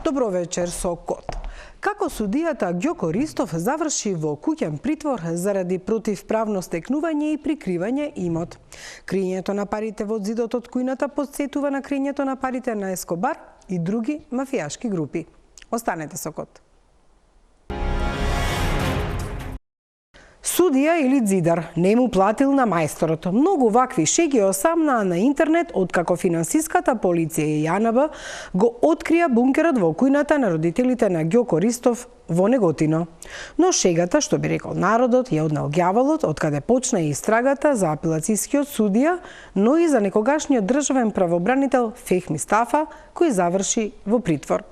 Добро вечер со Кот. Како судијата Ѓоко Ристов заврши во куќен притвор заради противправно стекнување и прикривање имот. Криењето на парите во зидот од кујната потсетува на криењето на парите на Ескобар и други мафијашки групи. Останете со Кот. Судија или зидар не му платил на мајсторот. Многу вакви шеги осамнаа на интернет откако финансиската полиција и АНБ го открија бункерот во кујната на родителите на Ѓоко Ристов во Неготино. Но шегата, што би рекол народот, ја однел ѓаволот откаде почна и истрагата за апелацијскиот судија, но и за некогашниот државен правобранител Фехми Стафа, кој заврши во притвор.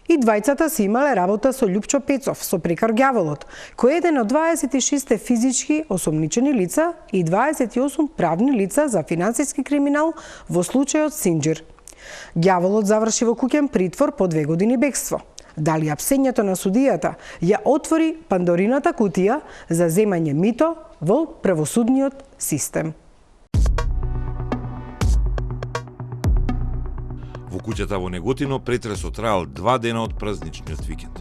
И двајцата си имале работа со Љупчо Пецов, со Прекар ѓаволот, кој е еден од 26 физички осомничени лица и 28 правни лица за финансиски криминал во случајот Синџир. Ѓаволот заврши во куќен притвор по 2 години бегство. Дали апсењето на судијата ја отвори Пандорината кутија за земање мито во правосудниот систем? Во куќата во Неготино претресот траел 2 дена од празничниот викенд.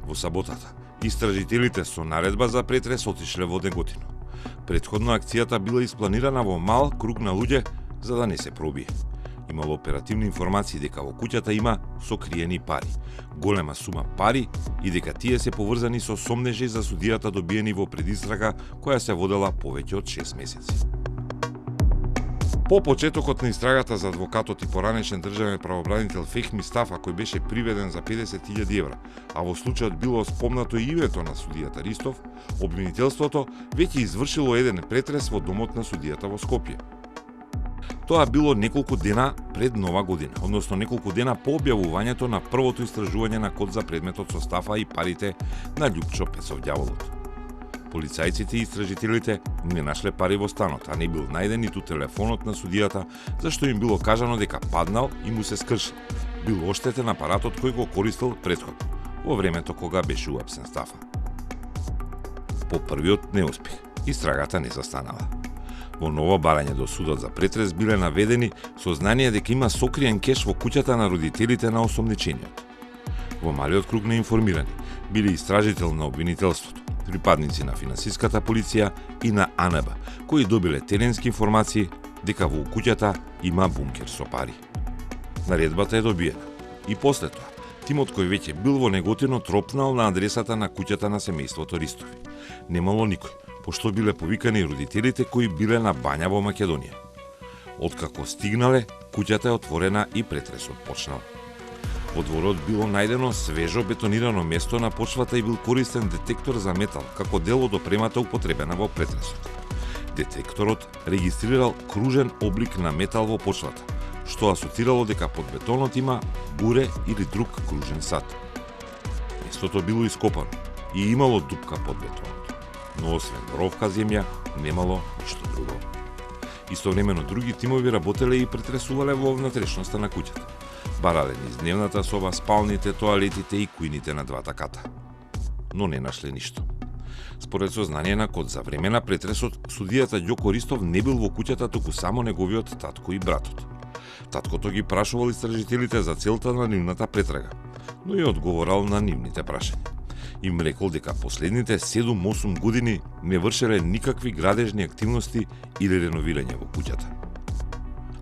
Во саботата, истражителите со наредба за претрес отишле во Неготино. Претходно акцијата била испланирана во мал круг на луѓе за да не се пробие. Имало оперативни информации дека во куќата има сокриени пари, голема сума пари и дека тие се поврзани со сомнежи за судијата добиени во предистрага која се водела повеќе од 6 месеци. По почетокот на истрагата за адвокатот и поранешен државен правобранител Фехми Стафа, кој беше приведен за 50.000 евра, а во случајот било спомнато и името на судијата Ристов, обвинителството веќе извршило еден претрес во домот на судијата во Скопје. Тоа било неколку дена пред Нова година, односно неколку дена по објавувањето на првото истражување на Код за предметот со Стафа и парите на Љупчо Пецов ѓаволот. Полицајците и истражителите не нашле пари во станот, а не бил најден ниту телефонот на судијата, зашто им било кажано дека паднал и му се скршил. Бил оштетен апаратот кој го користил претходно, во времето кога беше уапсен Стафа. По првиот неуспех, истрагата не застанала. Во ново барање до судот за претрес биле наведени сознание дека има сокриен кеш во куќата на родителите на осомничениот. Во малиот круг на информирани биле истражител на обвинителството, припадници на финансиската полиција и на АНБ, кои добиле теренски информации дека во куќата има бункер со пари. Наредбата е добиена. И после тоа, тимот кој веќе бил во Неготино тропнал на адресата на куќата на семејството Ристови. Немало никој, пошто биле повикани родителите кои биле на бања во Македонија. Откако стигнале, куќата е отворена и претресот почнал. Во дворот било најдено свежо бетонирано место на почвата и бил користен детектор за метал како дел од опремата употребена во претресот. Детекторот регистрирал кружен облик на метал во почвата, што асоцирало дека под бетонот има буре или друг кружен сад. Местото било ископано и имало дупка под бетонот, но освен ровка земја немало ништо друго. Истовремено други тимови работеле и претресувале во внатрешноста на куќата. Барале низ дневната соба, спалните, тоалетите и кујните на двата ката. Но не нашле ништо. Според сознание на Код за време на претресот, судијата Ѓоко Ристов не бил во куќата, туку само неговиот татко и братот. Таткото ги прашувал истражителите за целта на нивната претрага, но и одговорал на нивните прашања. Им рекол дека последните 7-8 години не вршеле никакви градежни активности или реновирање во куќата.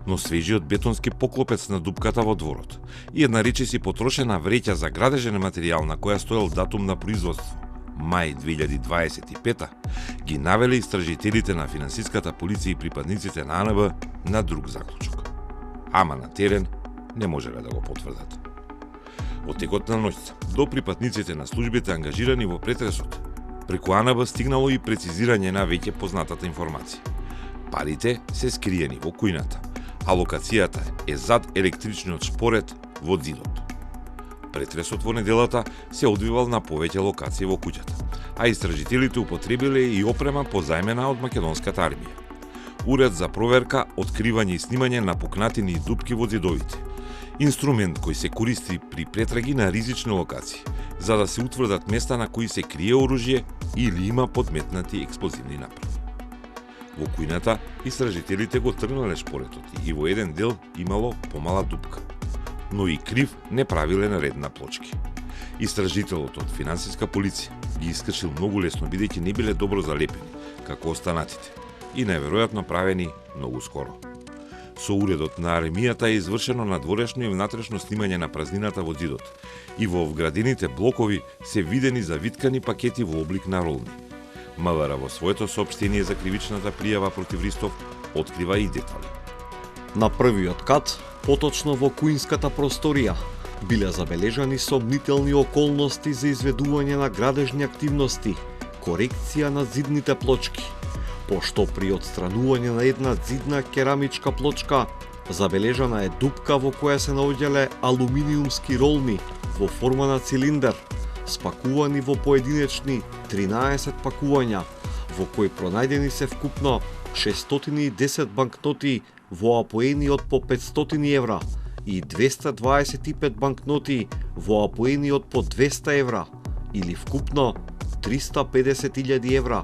Но свежиот бетонски поклопец на дупката во дворот и една речиси потрошена вреќа за градежен материјал на која стоел датум на производство мај 2025 ги навеле истражителите на финансиската полиција и припадниците на АНБ на друг заклучок. Ама на терен не можеле да го потврдат. Во текот на ноќта до припадниците на службите ангажирани во претресот, преку АНБ стигнало и прецизирање на веќе познатата информација. Парите се скриени во кујната, а локацијата е зад електричниот шпоред во зидот. Претресот во неделата се одвивал на повеќе локации во куќата, а истражителите употребиле и опрема позајмена од македонската армија. Уред за проверка, откривање и снимање на пукнатини и дупки во зидовите. Инструмент кој се користи при претраги на ризични локации, за да се утврдат места на кои се крие оружје или има подметнати експлозивни направи. Во кујната истражителите го тргнале шпоретот и во еден дел имало помала дупка. но и крив не правиле ред на плочки. Истражителот од финансиска полиција ги искачил многу лесно бидејќи не биле добро залепени, како останатите, и најверојатно правени многу скоро. Со уредот на аремијата е извршено надворешно и внатрешно снимање на празнината во зидот и во вградените блокови се видени завиткани пакети во облик на ролни. МВР во своето соопштение за кривичната пријава против Ристов открива и детали. На првиот кат, поточно во куинската просторија, биле забележани сомнителни околности за изведување на градежни активности, корекција на зидните плочки, пошто при отстранување на една зидна керамичка плочка забележана е дупка во која се наоѓале алуминиумски ролни во форма на цилиндер, спакувани во поединечни 13 пакувања, во кои пронајдени се вкупно 610 банкноти во апоени од по 500 евра и 225 банкноти во апоени од по 200 евра, или вкупно 350.000 евра.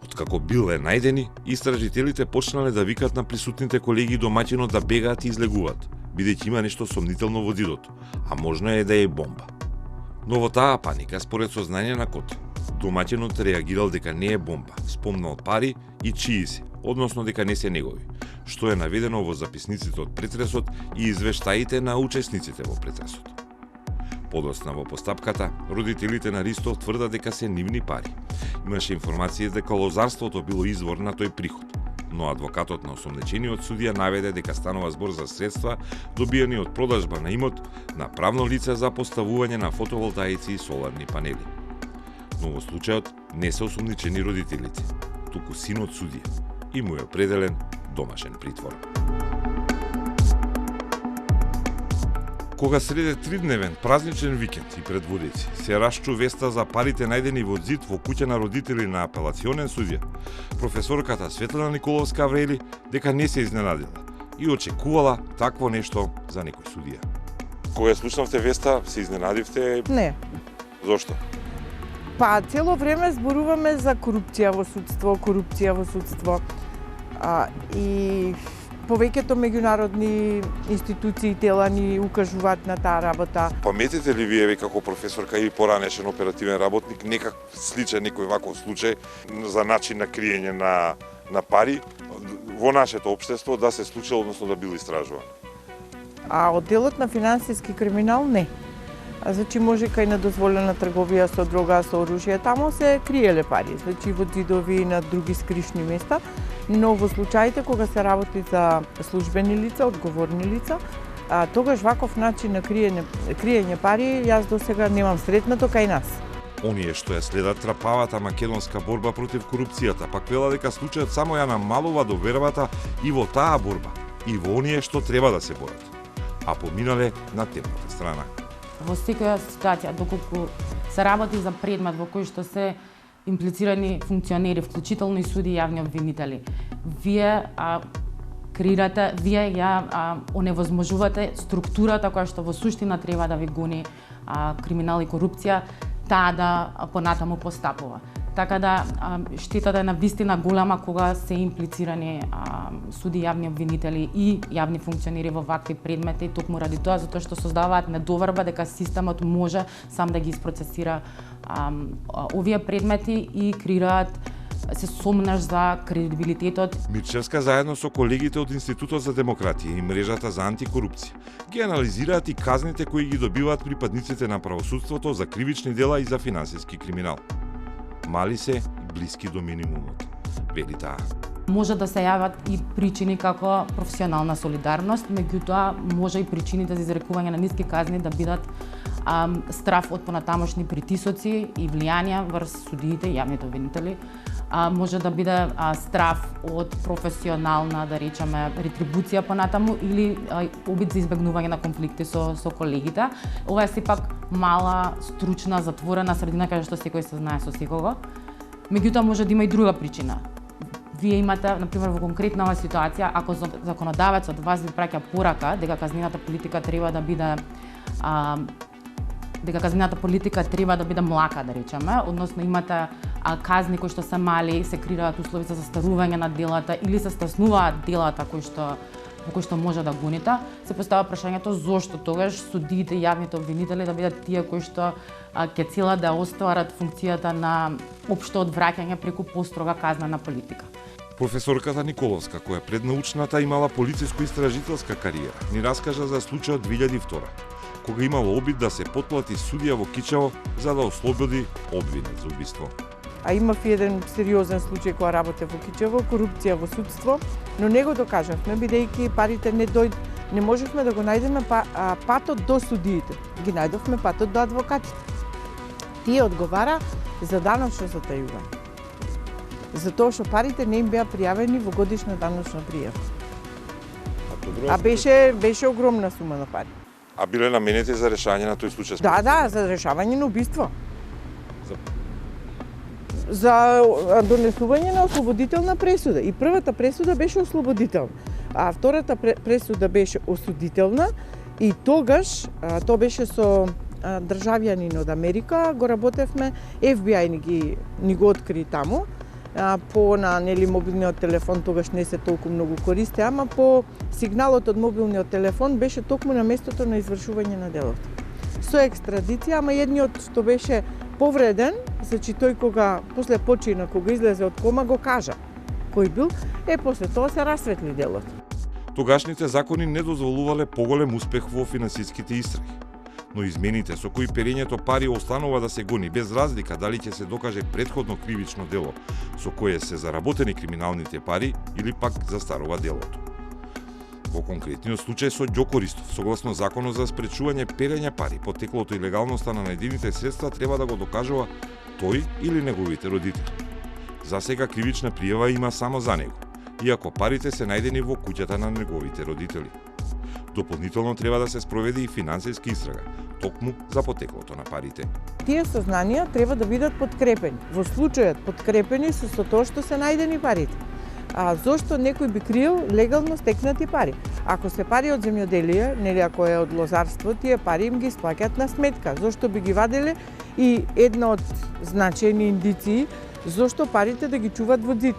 Откако биле најдени, истражителите почнале да викат на присутните колеги и домаќинот да бегаат и излегуваат, бидејќи има нешто сомнително во зидот, а можно е да е бомба. Но во таа паника, според сознање на Коти, домаќинот реагирал дека не е бомба, спомнал пари и чии се, односно дека не се негови, што е наведено во записниците од претресот и извештаите на учесниците во претресот. Подоцна во постапката, родителите на Ристов тврдат дека се нивни пари. Имаше информации дека лозарството било извор на тој приход, но адвокатот на осомнечениот судија наведе дека станува збор за средства добиени од продажба на имот на правно лице за поставување на фотоволтаици и соларни панели. Но во случајот не се осомничени родителите, туку синот судија и му е определен домашен притвор. Кога среде 3-дневен празничен викенд и предводици се расчу веста за парите најдени во зид во куќа на родители на апелационен судија, професорката Светлана Николовска вели дека не се изненадила и очекувала такво нешто за некој судија. Кога слушнавте веста, се изненадивте? Не. Зошто? Па, цело време зборуваме за корупција во судство. И повеќето меѓународни институции и тела ни укажуваат на таа работа. Паметите ли вие како професорка или поранешен оперативен работник некак сличен некој ваков случај за начин на криење на пари во нашето општество да се случило, односно да бил истражуван? А одделот на финансиски криминал не. Значи може кај недозволена трговија со дрога, со оружје, таму се криеле пари, значи во зидови и на други скришни места, но во случаите кога се работи за службени лица, одговорни лица, тогаш ваков начин на криење пари јас досега немам сретнато кај нас. Оние што ја следат трапавата македонска борба против корупцијата, пак вела дека случајот само ја намалува довербата и во таа борба, и во оние што треба да се борат, а поминале на темната страна. Во секоја ситуација, доколку се работи за предмет во кој што се имплицирани функционери, вклучително и суди и јавни обвинители, вие креирате, вие ја оневозможувате структурата која што во суштина треба да ви гони криминал и корупција, таа да понатаму постапува. Така да штетата е на вистина голема кога се имплицирани суди, јавни обвинители и јавни функционери во вакви предмети, токму ради тоа затоа што создаваат недоверба дека системот може сам да ги испроцесира овие предмети и креираат се сомнеш за кредибилитетот. Мирчевска заедно со колегите од Институтот за демократија и мрежата за антикорупција ги анализираат и казните кои ги добиваат припадниците на правосудството за кривични дела и за финансиски криминал. Мали се и блиски до минимумот, вели таа. Може да се јават и причини како професионална солидарност, меѓутоа може и причините за изрекување на ниски казни да бидат страф од понатамошни притисоци и влијанија врз судиите и јавните обвинители. Може да биде страф од професионална, да речеме, ретрибуција понатаму или обид за избегнување на конфликти со колегите. Ова е сепак мала, стручна, затворена средина каде што секој се знае со секого. Меѓутоа може да има и друга причина. Вие имате, например, во конкретна ова ситуација, ако законодавецот вас ви праќа порака дека казнената политика треба да биде млака, да речеме, односно имате казни кои што се мали, се креираат услови за застарување на делата или се стаснуваат делата кои што во кој што може да гоните, се поставува прашањето зошто тогаш судиите и јавните обвинители да бидат тие кои што ќе целат да остварат функцијата на општо одвраќање преку построга казнена политика. Професорката Николовска, која пред научната имала полициско-истражителска кариера, ни раскажа за случајот 2002, кога имало обид да се потплати судија во Кичево за да ослободи обвинет за убиство. А имав еден сериозен случај кога работев во Кичево, корупција во судство, но не го докажавме бидејќи парите не можевме да го најдеме патот до судиите. Ги најдовме патот до адвокатите. Тие одговара за даночно затајување. Затоа што парите не им беа пријавени во годишна даночна пријава. А беше огромна сума на пари. А биле наменети за решање на тој случај? Да, за решавање на убиство. За донесување на ослободителна пресуда. И првата пресуда беше ослободителна, а втората пресуда беше осудителна и тогаш тоа беше со државјанин од Америка, го работевме, FBI ни го откри таму, по на мобилниот телефон тогаш не се толку многу користе, ама по сигналот од мобилниот телефон беше токму на местото на извршување на делото. Со екстрадиција, ама едниот што беше повреден, значи тој кога после почина, кога излезе од кома, го кажа кој бил, после тоа се расветли делото. Тогашните закони не дозволувале поголем успех во финансиските истраги, но измените со кои перењето пари останува да се гони без разлика дали ќе се докаже претходно кривично дело со кое се заработени криминалните пари или пак застарува делото. Во конкретниот случај со Ѓоко Ристов, согласно законот за спречување перење пари, потеклото и легалноста на најдените средства треба да го докажува тој или неговите родители. За сега кривична пријава има само за него, иако парите се најдени во куќата на неговите родители. Дополнително треба да се спроведе и финансиска истрага, токму за потеклото на парите. Тие сознанија треба да бидат подкрепени. Во случајот подкрепени со тоа што се најдени парите. А зошто некој би крил легално стекнати пари? Ако се пари од земјоделие, нели ако е од лозарство, тие пари им ги исплаќаат на сметка. Зошто би ги ваделе? И една од значајни индиции зошто парите да ги чуваат во ѕид.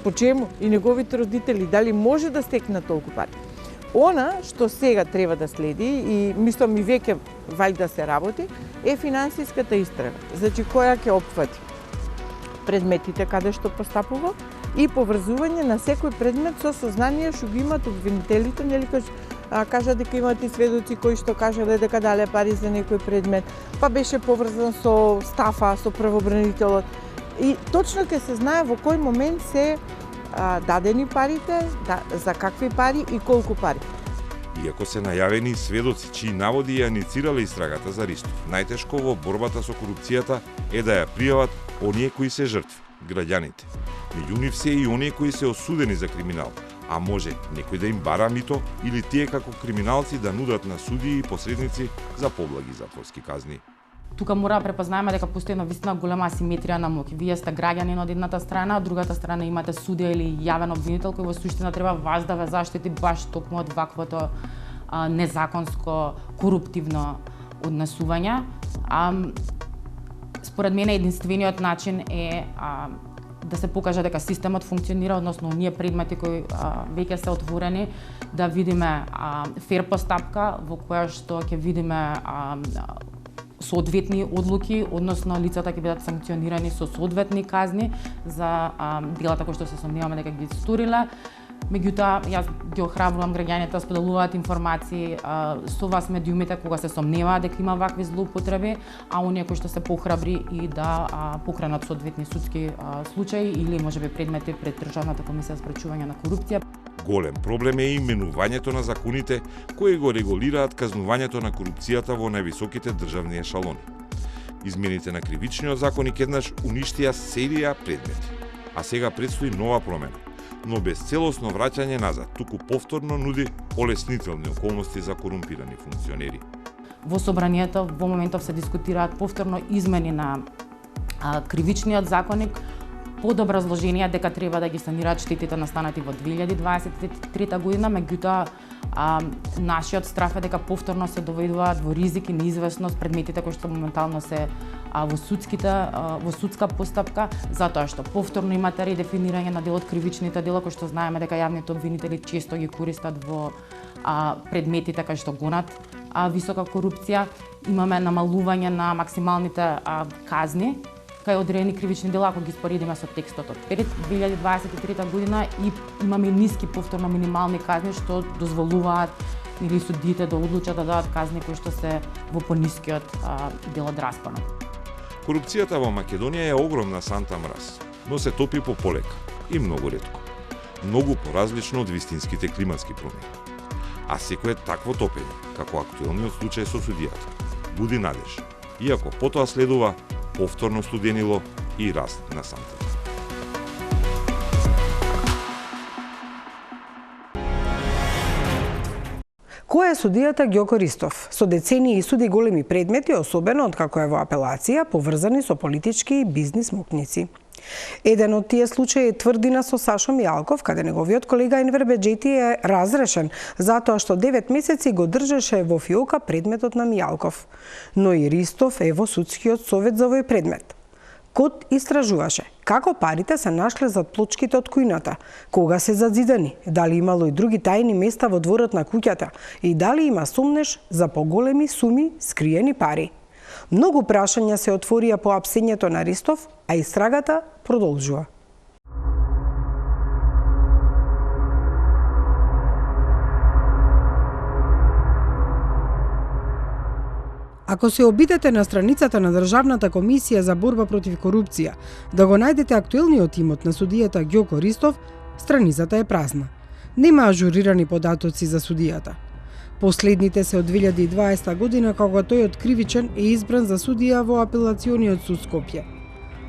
По чему? И неговите родители, дали може да стекнат толку пари? Она што сега треба да следи и мислам и веќе вајда се работи, е финансиската истрага. Значи која ќе опфати предметите каде што постапува и поврзување на секој предмет со сознание што ги имаат обвинителите, нели кажа дека имаат и сведоци кои што кажале дека дале пари за некој предмет, па беше поврзан со стафа, со правобранителот. И точно ќе се знае во кој момент се дадени парите, за какви пари и колку пари. Иако се најавени сведоци чии наводи ја иницирале истрагата за Ристов, најтешко во борбата со корупцијата е да ја пријават оние кои се жртви, граѓаните. Меѓу нив се и оние кои се осудени за криминал, а може некој да им бара мито или тие како криминалци да нудат на судии и посредници за поблаги затворски казни. Тука мора да препознаеме дека постои една вистина голема асиметрија на моќ. Вие сте граѓанин од едната страна, од другата страна имате судија или јавен обвинител кој во суштина треба вас да ве заштити баш токму од ваквото незаконско, коруптивно однесување. Според мене единствениот начин е да се покаже дека системот функционира, односно оние предмети кои веќе се отворени, да видиме фер постапка во која што ќе видиме соодветни одлуки, односно лицата ќе бидат санкционирани со соодветни казни за делата кои што се сомневаме дека ги сториле. Меѓутоа, јас ги охрабрувам граѓаните да споделуваат информации со вас медиумите кога се сомневаат дека има вакви злоупотреби, а оние кои што се похрабри и да покренат соодветни судски случаи или можеби предмети пред Државната комисија за спречување на корупција. Голем проблем е именувањето на законите кои го регулираат казнувањето на корупцијата во највисоките државни ешалони. Измените на кривичниот законник еднаш уништија серија предмети, а сега предстои нова промена, но без целосно враќање назад, туку повторно нуди олеснителни околности за корумпирани функционери. Во собранието во моментов се дискутираат повторно измени на кривичниот законник, под образложение дека треба да ги санираат штетите настанати во 2023 година, меѓутоа нашиот страф е дека повторно се доведуваат во ризик и неизвестност предметите кои што моментално се во судска постапка, затоа што повторно имате редефинирање на дел од кривичните дела, кои што знаеме дека јавните обвинители често ги користат во предметите кај што гонат висока корупција. Имаме намалување на максималните казни кај одредени кривични дела, ако ги споредиме со текстот од 2023 година, и имаме ниски повторно минимални казни што дозволуваат или судиите да одлучат да дадат казни кои што се во понискиот дел од распонот. Корупцијата во Македонија е огромна санта мраз, но се топи пополека и многу ретко. Многу поразлично од вистинските климатски промени. А секое такво топење, како актуелниот случај со судијата, буди надеж, иако потоа следува повторно студенило и раст на сантата. Кој е судијата Ѓоко Ристов? Со децении суди големи предмети, особено откако е во апелација, поврзани со политички и бизнис мокници. Еден од тие случаи е тврдина со Сашо Мијалков, каде неговиот колега Енвер Беџети е разрешен, затоа што 9 месеци го држеше во фиока предметот на Мијалков. Но и Ристов е во судскиот совет за овој предмет. Код истражуваше како парите се нашле зад плочките од кујната, кога се зазидани, дали имало и други тајни места во дворот на куќата и дали има сумнеш за поголеми суми скриени пари. Многу прашања се отворија по апсењето на Ристов, а истрагата продолжува. Ако се обидете на страницата на Државната комисија за борба против корупција да го најдете актуелниот имот на судијата Ѓоко Ристов, страницата е празна. Нема ажурирани податоци за судијата. Последните се од 2020 година, кога тој откривичен е избран за судија во апелациониот суд Скопје.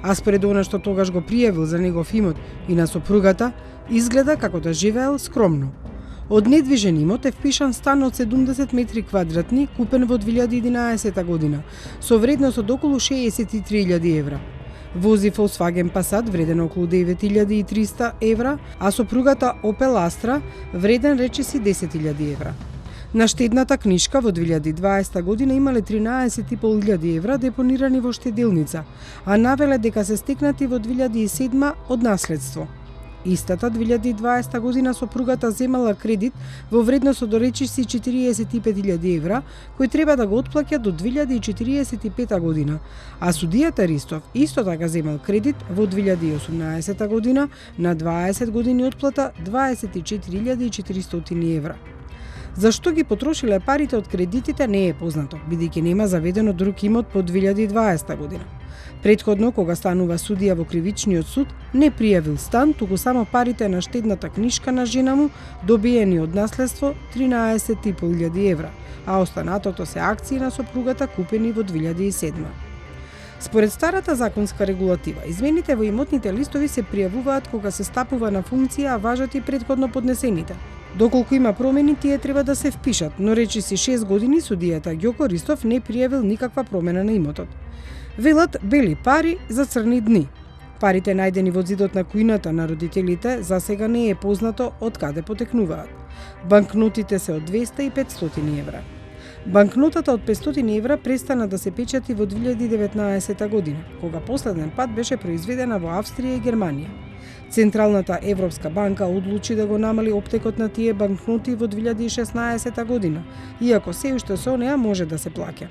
А спред она што тогаш го пријавил за негов имот и на сопругата, изгледа како да живеел скромно. Од недвижен имот е впишан стан од 70 метри квадратни, купен во 2011 година, со вредност од околу 63.000 евра. Вози Volkswagen Passat вреден околу 9.300 евра, а сопругата Opel Astra вреден речиси 10.000 евра. На штедната книшка во 2020 година имале 13.500 евра депонирани во штеделница, а навеле дека се стекнати во 2007 од наследство. Истата 2020 година сопругата земала кредит во вредност од речиси 45.000 евра, кој треба да го отплаќа до 2045 година, а судијата Ристов исто така земал кредит во 2018 година на 20 години отплата 24.400 евра. Зашто ги потрошиле парите од кредитите не е познато, бидејќи нема заведено друг имот по 2020 година. Претходно, кога станува судија во кривичниот суд, не пријавил стан, туку само парите на штедната книшка на жена му, добиени од наследство 13.500 евра, а останатото се акции на сопругата купени во 2007. Според старата законска регулатива, измените во имотните листови се пријавуваат кога се стапува на функција, а важат и претходно поднесените. Доколку има промени, тие треба да се впишат, но речиси 6 години судијата Ѓоко Ристов не пријавил никаква промена на имотот. Велат бели пари за црни дни. Парите најдени во зидот на кујната на родителите засега не е познато од каде потекнуваат. Банкнотите се од 200 и 500 евра. Банкнотата од 500 евра престана да се печати во 2019 година, кога последен пат беше произведена во Австрија и Германија. Централната Европска банка одлучи да го намали оптекот на тие банкноти во 2016 година, иако се уште со неа може да се плаќа.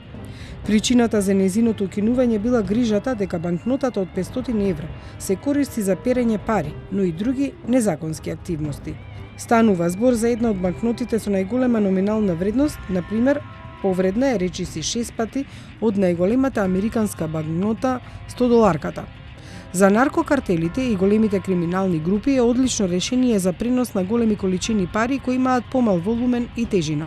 Причината за незиното укинување била грижата дека банкнотата од 500 евра се користи за перење пари, но и други незаконски активности. Станува збор за една од банкнотите со најголема номинална вредност, например, повредна е речиси 6 пати од најголемата американска банкнота $100. За наркокартелите и големите криминални групи е одлично решение за пренос на големи количини пари кои имаат помал волумен и тежина.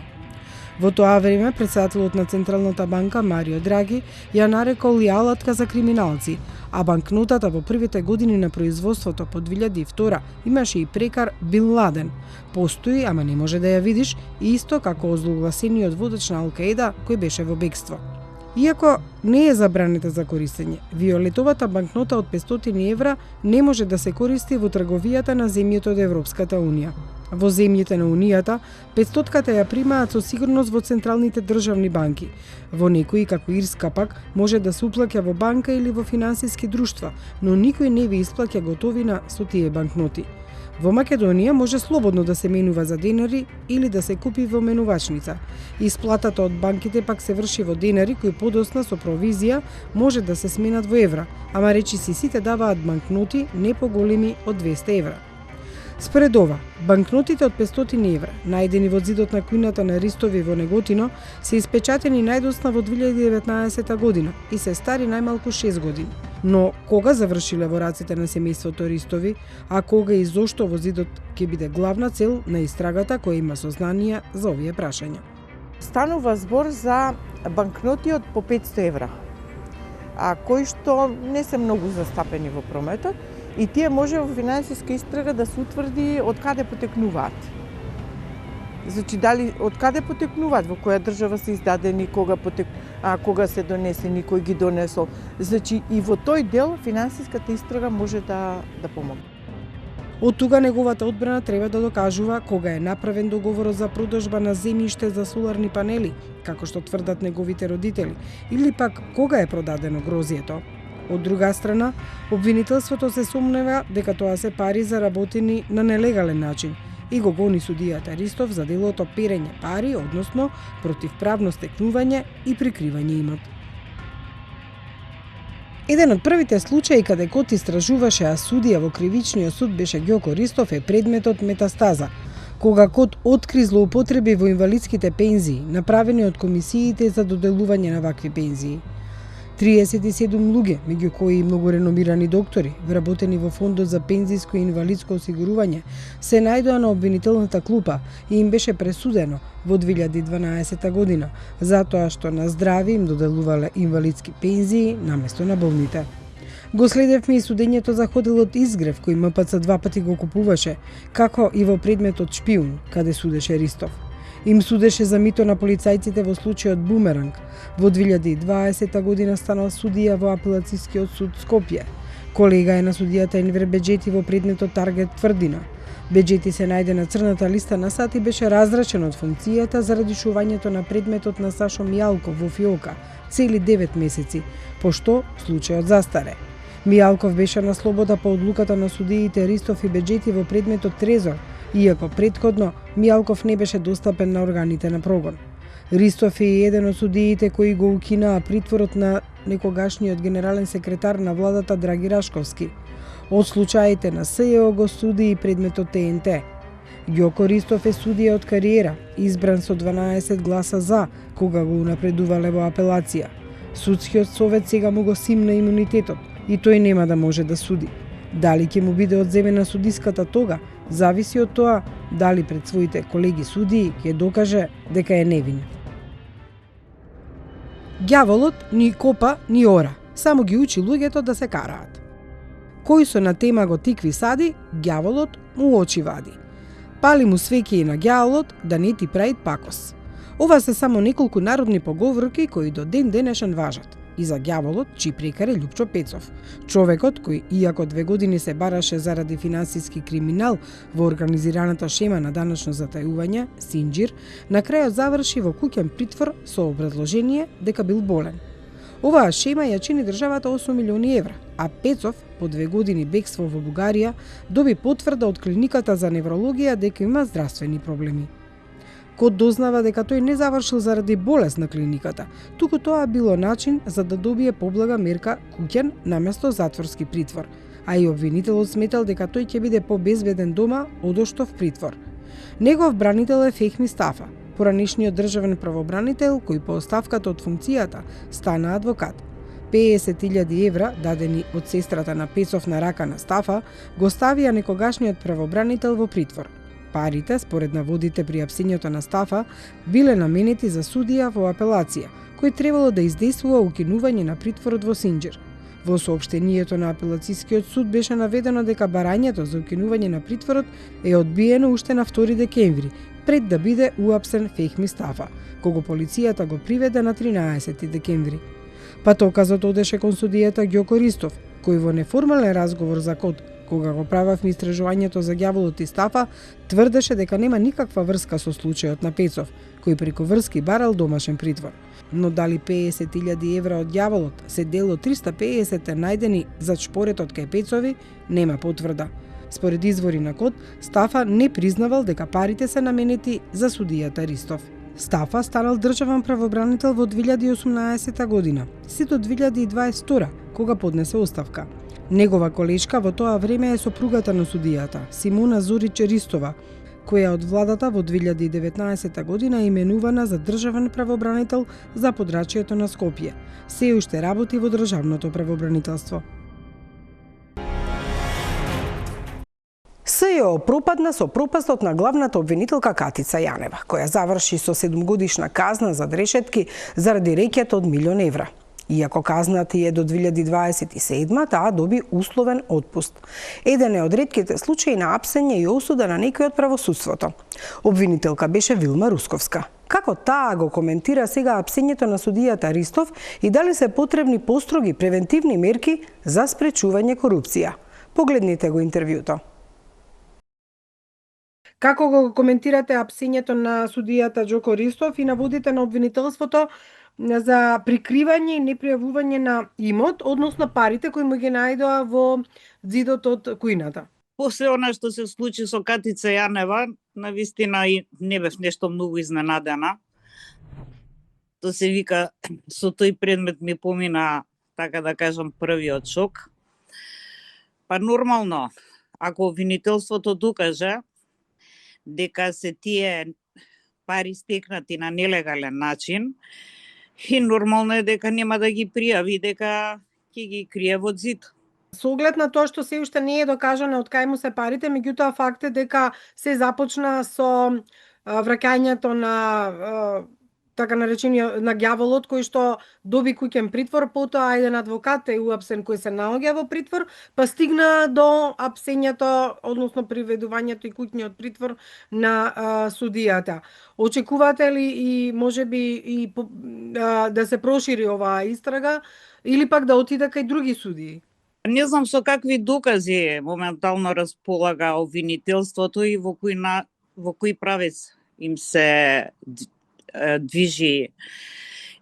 Во тоа време, председателот на Централната банка Марио Драги ја нарекол и алатка за криминалци, а банкнотата во првите години на производството по 2002 имаше и прекар Бин Ладен. Постои, ама не може да ја видиш, исто како озлогласениот водач на Ал-Каида кој беше во бегство. Иако не е забранета за користење, виолетовата банкнота од 500 евра не може да се користи во трговијата на земјите од Европската Унија. Во земјите на Унијата, 500-ката ја примаат со сигурност во централните државни банки. Во некои, како Ирска пак, може да се уплаќа во банка или во финансиски друштва, но никој не ви исплаќа готовина со тие банкноти. Во Македонија може слободно да се менува за денари или да се купи во менувачница. Исплатата од банките пак се врши во денари кои подосна со провизија може да се сменат во евра, ама речиси сите даваат банкноти не поголеми од 200 евра. Според ова, банкнотите од 500 евра, најдени во зидот на кујната на Ристови во Неготино, се испечатени најдосна во 2019 година и се стари најмалку 6 години. Но кога завршиле во раците на семејството Ристови, а кога и зошто во зидот ќе биде главна цел на истрагата која има сознанија за овие прашања. Станува збор за банкноти од по 500 евра, кои што не се многу застапени во прометот, и тие може во финансиска истрага да се утврди од каде потекнуваат. Значи, дали од каде потекнуваат, во која држава се издадени, кога се донесени, кој ги донесол. Значи, и во тој дел финансиската истрага може да помогне. Од тука неговата одбрана треба да докажува кога е направен договорот за продажба на земјиште за соларни панели, како што тврдат неговите родители, или пак кога е продадено грозието. Од друга страна, обвинителството се сомнева дека тоа се пари заработени на нелегален начин и го гони судијата Ристов за делото перење пари, односно противправно стекнување и прикривање имот. Еден од првите случаи каде Кот истражуваше, а судија во кривичниот суд беше Ѓоко Ристов, е предметот Метастаза, кога Кот откри злоупотреби во инвалидските пензии, направени од комисиите за доделување на вакви пензии. 37 луѓе, меѓу кои и многу реномирани доктори, вработени во Фондот за пензиско и инвалидско осигурување, се најдоа на обвинителната клупа и им беше пресудено во 2012 година, затоа што на здрави им доделувале инвалидски пензии наместо на болните. Го следевме и судењето за хотелот Изгрев, кој МПЦ 2 пати го купуваше, како и во предметот Шпиун, каде судеше Ристов. Им судеше за мито на полицајците во случајот Бумеранг. Во 2020 година станал судија во апелацискиот суд Скопје. Колега е на судијата Енвер Беџети во предметот Таргет Тврдина. Беџети се најде на црната листа на САД и беше разречен од функцијата заради шувањето на предметот на Сашо Мијалков во ФИОКа цели 9 месеци, пошто случајот застаре. Мијалков беше на слобода по одлуката на судиите Ристов и Беџети во предметот Трезор, иако предходно Мијалков не беше достапен на органите на прогон. Ристов е еден од судиите кои го укинаа притворот на некогашниот генерален секретар на владата Драги Рашковски. Од случаите на СЈО го суди и предметот ТНТ. Ѓоко Ристов е судија од кариера, избран со 12 гласа за, кога го унапредувале во апелација. Судскиот совет сега му го симна имунитетот и тој нема да може да суди. Дали ќе му биде одземена судиската тога, зависи од тоа дали пред своите колеги судии ќе докаже дека е невин. Ѓаволот ни копа, ни ора, само ги учи луѓето да се караат. Кој со на тема го тикви сади, ѓаволот му очи вади. Пали му свеќе и на ѓаволот да не ти прави пакос. Ова се само неколку народни поговорки кои до ден денешен важат. И за ѓаволот, чиј прекар е Љупчо Пецов, човекот кој, иако 2 години се бараше заради финансиски криминал во организираната шема на данъчно затајување, Синџир, на крајот заврши во куќен притвор со образложение дека бил болен. Оваа шема ја чини државата 8 милиони евра, а Пецов, по 2 години бегство во Бугарија, доби потврда од клиниката за неврологија дека има здравствени проблеми. Кот дознава дека тој не завршил заради болест на клиниката, туку тоа било начин за да добие поблага мерка куќен наместо затворски притвор, а и обвинителот сметал дека тој ќе биде побезбеден дома одошто в притвор. Негов бранител е Фехми Стафа, поранешниот државен правобранител кој по оставката од функцијата стана адвокат. 50.000 евра, дадени од сестрата на Пецов на рака на Стафа, го ставија некогашниот правобранител во притвор. Парите, според наводите при апсењето на Стафа, биле наменети за судија во апелација, кој требало да издействува укинување на притворот во Синџир. Во соопштението на апелацискиот суд беше наведено дека барањето за укинување на притворот е одбиено уште на 2 декември, пред да биде уапсен Фехми Стафа, кога полицијата го приведе на 13 декември. Патоказот одеше кон судијата Ѓоко Ристов, кој во неформален разговор за Кот, Кога го правевме истражувањето за ѓаволот и Стафа, тврдеше дека нема никаква врска со случајот на Пецов, кој преку врски барал домашен притвор. Но дали 50.000 евра од ѓаволот се дел од 350 најдени зад шпоретот кај Пецови, нема потврда. Според извори на КОД, Стафа не признавал дека парите се наменети за судијата Ристов. Стафа станал државен правобранител во 2018 година, се до 2022, кога поднесе оставка. Негова колешка во тоа време е сопругата на судијата, Симона Зорич Ристова, која од владата во 2019 година е именувана за државен правобранител за подрачјето на Скопје. Се уште работи во државното правобранителство. СЈО пропадна со пропастот на главната обвинителка Катица Јанева, која заврши со 7-годишна казна за решетки заради реќата од 1 000 000 евра. Иако казната е до 2027, таа доби условен отпуст. Еден е од ретките случаи на апсење и осуда на некој од правосудството. Обвинителка беше Вилма Русковска. Како таа го коментира сега апсењето на судијата Ристов и дали се потребни построги превентивни мерки за спречување корупција? Погледнете го интервјуто. Како го коментирате апсењето на судијата Џоко Ристов и наводите на обвинителството за прикривање и непријавување на имот, односно парите кои му ги најдоа во ѕидот од кујната? После она што се случи со Катица Јанева, навистина и не бев нешто многу изненадена. То се вика, со тој предмет ми помина, така да кажам, првиот шок. Па нормално, ако обвинителството докаже дека се тие пари стекнати на нелегален начин, и нормално е дека нема да ги пријави, дека ќе ги крие во ѕид. Со оглед на тоа што се уште не е докажано од кај му се парите, меѓутоа факт е дека се започна со враќањето на така наречениот на ѓаволот кој што доби куќен притвор, потоа еден адвокат е уапсен кој се наоѓа во притвор, па стигна до апсењето, односно приведувањето и куќниот притвор на судијата. Очекувате ли и можеби и да се прошири оваа истрага или пак да отиде кај други судии? Не знам со какви докази моментално располага обвинителството и во кој правец им се движи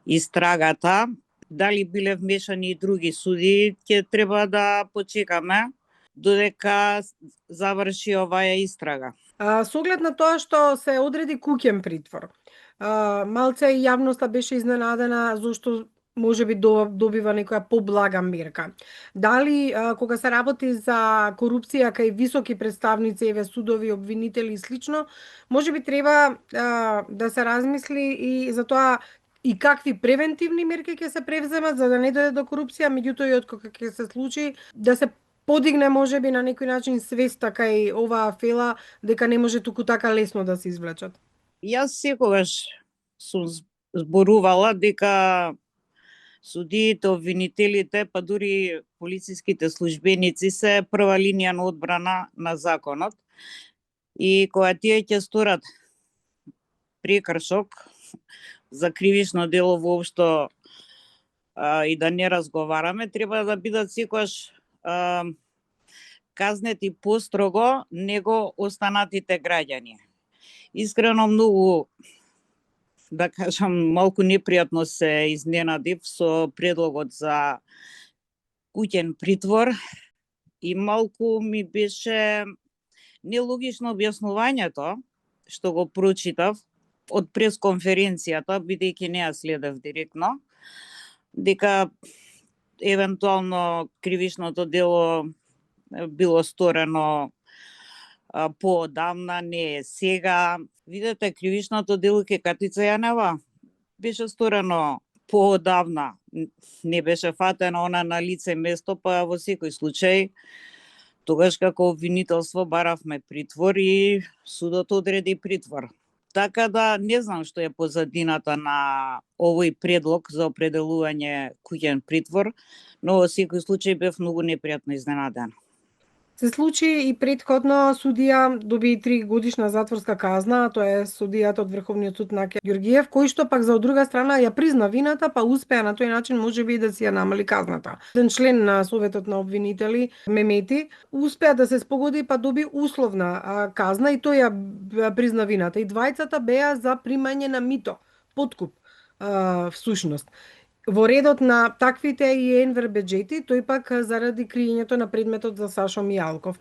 истрагата. Дали биле вмешани и други судии, ќе треба да почекаме додека заврши оваа истрага. Со оглед на тоа што се одреди куќен притвор, малце и јавноста беше изненадена зашто можеби добива некоја поблага мерка. Дали кога се работи за корупција кај високи представници, еве судови, обвинители и слично, можеби треба да се размисли и за тоа и какви превентивни мерки ќе се превземат за да не дојде до корупција, меѓутоа и откога ќе се случи да се подигне можеби на некој начин свеста кај оваа фела дека не може туку така лесно да се извлечат. Јас секогаш сум зборувала дека судиите, обвинителите, па дури полициските службеници се прва линија на одбрана на законот. И кога тие ќе сторат прекршок за кривично дело воопшто и да не разговараме, треба да бидат секогаш казнети построго него останатите граѓани. Искрено многу, да кажам, малку непријатно се изненадив со предлогот за куќен притвор и малку ми беше нелогично објаснувањето што го прочитав од пресконференцијата, бидејќи не ја следев директно, дека евентуално кривичното дело било сторено поодамна, не е сега. Видете, кривичното дело ке Катица Јанева беше сторено поодавна. Не беше фатено она на лице место, па во секој случај, тогаш како обвинителство баравме притвор и судот одреди притвор. Така да не знам што е позадината на овој предлог за определување куќен притвор, но во секој случај бев многу непријатно изненадена. Се случи и претходно судија доби 3 годишна затворска казна, а тоа е судијата од Врховниот суд Наке Ѓоргиев, кој што пак за од друга страна ја призна вината, па успеа на тој начин можеби и да си ја намали казната. Еден член на Советот на обвинители, Мемети, успеа да се спогоди па доби условна казна и тој ја призна вината. И двајцата беа за примање на мито, подкуп, всушност. Во редот на таквите и Енвер Беџети, тој пак заради криењето на предметот за Сашо Мијалков.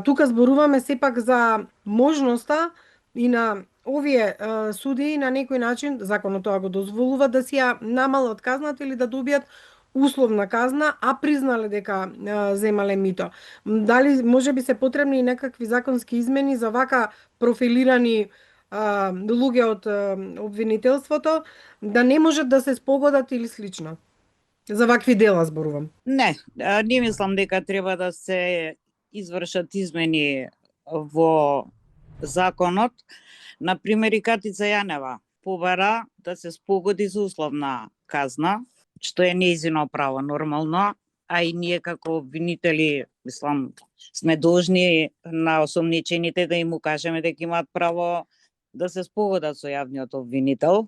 Тука зборуваме сепак за можноста и на овие судии на некој начин, законот тоа го дозволува, да си ја намалат казната или да добијат условна казна, а признале дека земале мито. Дали можеби се потребни и некакви законски измени за вака профилирани луѓе од обвинителството, да не можат да се спогодат или слично? За вакви дела зборувам. Не мислам дека треба да се извршат измени во законот. Например, и Катица Јанева побара да се спогоди за условна казна, што е нејзино право нормално, а и ние како обвинители, мислам, сме должни на осомничените да им укажеме дека имаат право да се спогодат со јавниот обвинител,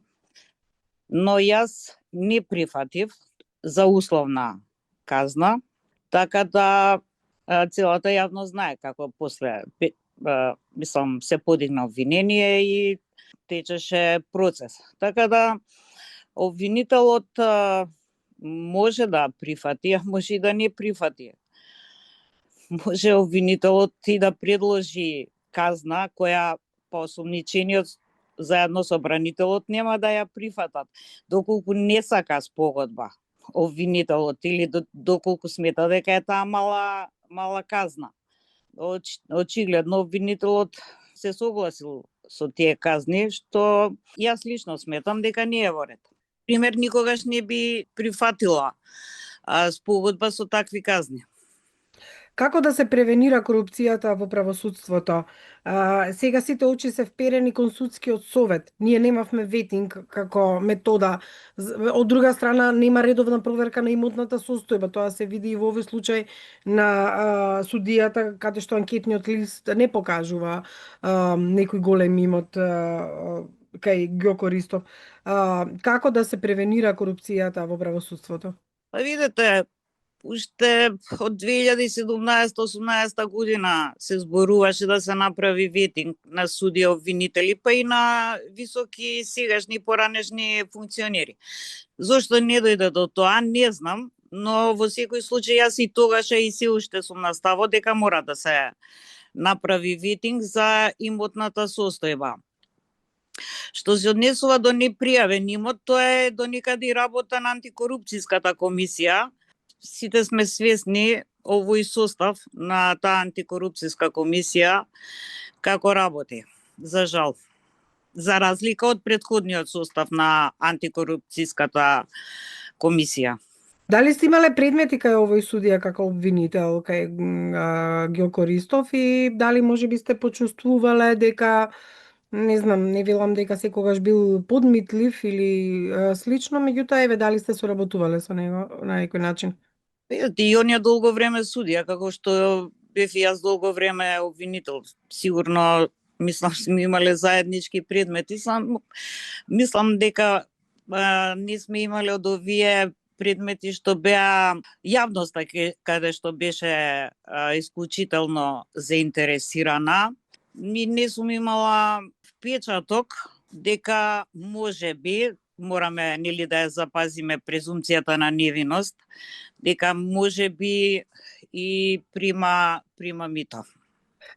но јас не прифатив за условна казна, така да целата јавност знае како после, мислам, се подигна обвинение и течеше процес. Така да обвинителот може да прифати, а може и да не прифати. Може обвинителот и да предложи казна која осомничениот заедно со бранителот нема да ја прифатат, доколку не сака спогодба обвинителот или доколку смета дека е таа мала казна. Очигледно обвинителот се согласил со тие казни, што јас лично сметам дека не е во ред. Пример, никогаш не би прифатила спогодба со такви казни. Како да се превенира корупцијата во правосудството? Сега сите очи се вперени кон судскиот совет. Ние немавме ветинг како метода. Од друга страна, нема редовна проверка на имотната состојба. Тоа се види и во овој случај на судијата, каде што анкетниот лист не покажува некој голем имот кај Ѓоко Ристов. Како да се превенира корупцијата во правосудството? Па видете, уште од 2017-18 година се зборуваше да се направи ветинг на судија обвинители, па и на високи сегашни поранешни функционери. Зошто не дојде до тоа, не знам, но во секој случај јас и тогаш и се уште сум на ставот дека мора да се направи ветинг за имотната состојба. Што се однесува до непријавен имот, тоа е до некаде и работа на антикорупцијската комисија. Сите сме свесни овој состав на таа антикорупцијска комисија како работи, за жал. За разлика од претходниот состав на антикорупцијската комисија. Дали сте имале предмети кај овој судија како обвинител, кај Ѓоко Ристов, и дали можеби сте почувствувале дека, не знам, не велам дека секогаш бил подмитлив или слично, меѓутоа еве дали сте соработувале со него на некој начин? И он е долго време судија, како што бев и јас долго време обвинител. Сигурно, мислам, сме имале заеднички предмети. Мислам дека не сме имале од овие предмети што беа јавноста каде што беше исклучително заинтересирана. Не сум имала впечаток дека можеби мораме нели да ја запазиме презумцијата на невиност, дека можеби и прима мито.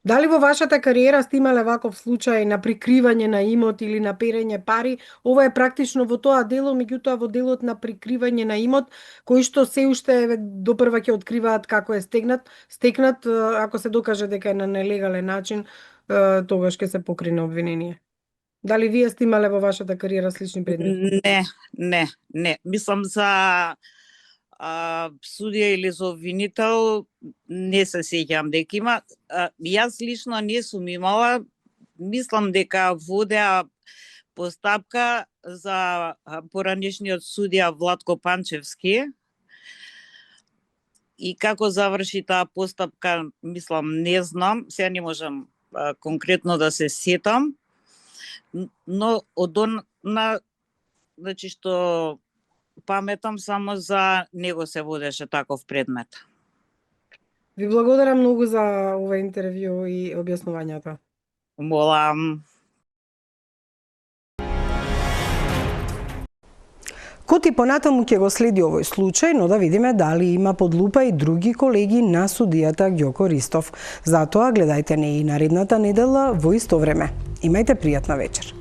Дали во вашата кариера сте имале ваков случај на прикривање на имот или на перење пари? Ова е практично во тоа дело, меѓутоа во делот на прикривање на имот, кој што се уште допрва ќе откриваат како е стекнат, ако се докаже дека е на нелегален начин, тогаш ќе се покрине обвинение. Дали вие сте имале во вашата кариера слични предмети? Не. Мислам за судија или за обвинител, не се сеќам дека има. Јас лично не сум имала. Мислам дека водеа постапка за поранешниот судија Владко Панчевски. И како заврши таа постапка, мислам, не знам, сега не можам конкретно да се сетам, но од она, значи што паметам само за него се водеше таков предмет. Ви благодарам многу за ова интервју и објаснувањето. Молам. Коти понатаму ќе го следи овој случај, но да видиме дали има под лупа и други колеги на судијата Ѓоко Ристов. Затоа гледајте не и наредната недела во исто време. Имајте пријатна вечер.